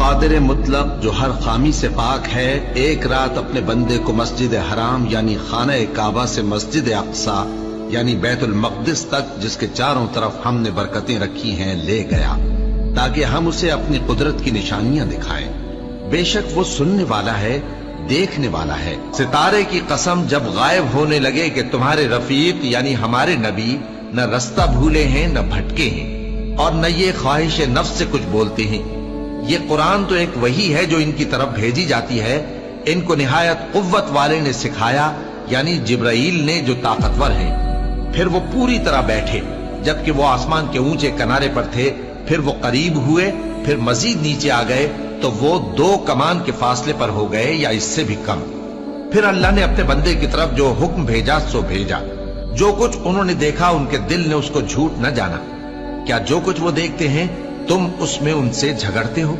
قادر مطلق جو ہر خامی سے پاک ہے ایک رات اپنے بندے کو مسجد حرام یعنی خانہ کعبہ سے مسجد اقصی یعنی بیت المقدس تک جس کے چاروں طرف ہم نے برکتیں رکھی ہیں لے گیا تاکہ ہم اسے اپنی قدرت کی نشانیاں دکھائیں۔ بے شک وہ سننے والا ہے، دیکھنے والا ہے۔ ستارے کی قسم جب غائب ہونے لگے کہ تمہارے رفیق یعنی ہمارے نبی نہ رستہ بھولے ہیں نہ بھٹکے ہیں اور نہ یہ خواہش نفس سے کچھ بولتے ہیں۔ یہ قرآن تو ایک وحی ہے جو ان کی طرف بھیجی جاتی ہے، ان کو نہایت قوت والے نے سکھایا یعنی جبرائیل نے جو طاقتور ہیں۔ پھر وہ پوری طرح بیٹھے جبکہ وہ آسمان کے اونچے کنارے پر تھے، پھر وہ قریب ہوئے، پھر مزید نیچے آ گئے تو وہ 2 کمان کے فاصلے پر ہو گئے یا اس سے بھی کم۔ پھر اللہ نے اپنے بندے کی طرف جو حکم بھیجا سو بھیجا۔ جو کچھ انہوں نے دیکھا ان کے دل نے اس کو جھوٹ نہ جانا۔ کیا جو کچھ وہ دیکھتے ہیں تم اس میں ان سے جھگڑتے ہو؟